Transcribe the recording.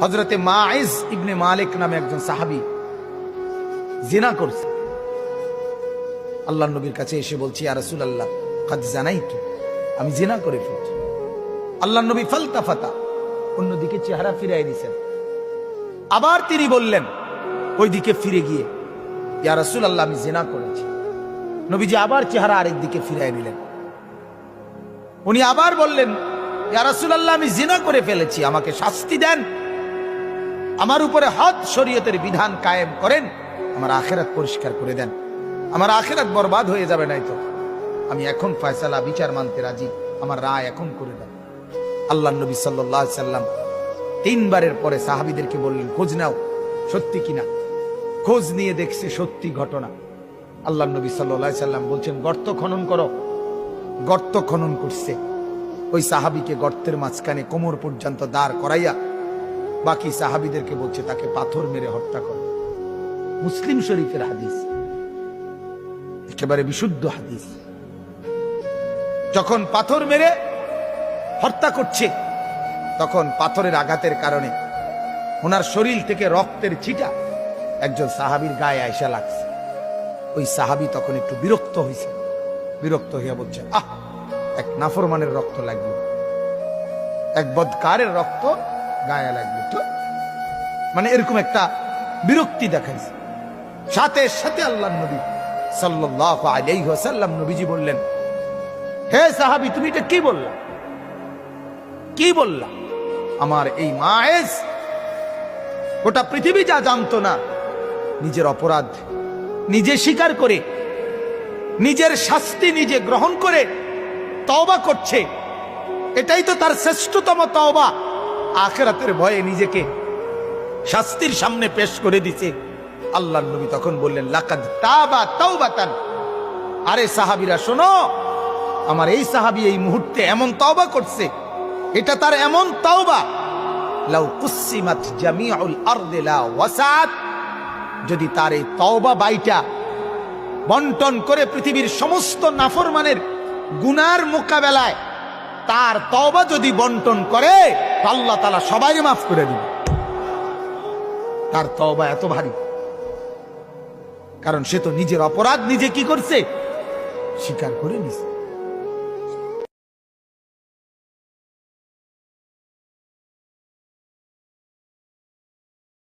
হযরতে মাইজ ইবনে মালিক নামে একজন সাহাবী জিনা করছে। আল্লাহর নবীর কাছে এসে বলছি, ইয়া রাসূলুল্লাহ কাদ জানাইতু, আমি জিনা করে ফেলেছি। আল্লাহর নবী ফালতাফাতা, অন্যদিকে চেহারা ফিরিয়ে নিছেন। আবার তিনি বললেন ওইদিকে ফিরে গিয়ে, ইয়া রাসূলুল্লাহ আমি জিনা করেছি। নবীজি আবার চেহারা আরেক দিকে ফিরিয়ে নিলেন। উনি আবার বললেন, ইয়া রাসূলুল্লাহ আমি জিনা করে ফেলেছি, আমাকে শাস্তি দেন, আমার উপরে হদ শরীয়তের বিধান কায়েম করেন, আমার আখিরাত পরিষ্কার করে দেন, আমার আখিরাত বরবাদ হয়ে যাবে নাই তো। আমি এখন ফয়সালা বিচার মানতে রাজি, আমার রায় এখন করে দেন। আল্লাহর নবী সাল্লাল্লাহু আলাইহি সাল্লাম তিনবারের পরে সাহাবীদেরকে বললেন, খোঁজ নাও সত্যি কিনা। খোঁজ নিয়ে দেখছে সত্যি ঘটনা। আল্লাহর নবী সাল্লাল্লাহু আলাইহি সাল্লাম বলছেন, গর্ত খনন করো। গর্ত খনন করছে। ওই সাহাবীকে গর্তের মাঝখানে কোমর পর্যন্ত দাঁড় করাইয়া বাকি সাহাবীদেরকে বলছে তাকে পাথর মেরে হত্যা করো। মুসলিম শরীফের হাদিস, একেবারে বিশুদ্ধ হাদিস। যখন পাথর মেরে হত্যা করছে, তখন পাথরের আঘাতের কারণে ওনার শরীর থেকে রক্তের ছিটা একজন সাহাবীর গায়ে আয়সা লাগছে। ওই সাহাবী তখন একটু বিরক্ত হয়েছে। বিরক্ত হইয়া বলছে, আহ, এক নাফরমানের রক্ত লাগবে, এক বদকারের রক্ত গায়ে লাগবে তো, মানে এরকম একটা বিরক্তি দেখাইছে। সাথে সাথে আল্লাহর নবী সাল্লাল্লাহু আলাইহি ওয়াসাল্লাম নবীজি বললেন, হে সাহাবী তুমি এটা কি বললা, কি বললা? আমার এই মায়েজ গোটা পৃথিবী যা জানতো না, নিজের অপরাধ নিজে স্বীকার করে, নিজের শাস্তি নিজে গ্রহণ করে তওবা করছে। এটাই তো তার শ্রেষ্ঠতম তওবা। আখিরাতের ভয়ে নিজেকে শাস্তির সামনে পেশ করে দিছে। আল্লাহর নবী তখন বললেন, লাকাদ তাবা তাওবাতান। আরে সাহাবীরা শোনো, আমার এই সাহাবী এই মুহূর্তে এমন তওবা করছে, এটা তার এমন তওবা, লাউ কুসিমাত জামিউল আরদি লা ওয়াসাত। যদি তার এই তওবা বাইটা বন্টন করে পৃথিবীর সমস্ত নাফরমানের গুনার মোকাবেলায় তার তওবা যদি বন্টন করে, আল্লাহ তাআলা সবাই মাফ করে দিবে। তার তওবা এত ভারী, কারণ সে তো নিজের অপরাধ নিজে কি করছে, স্বীকার করে নিছে।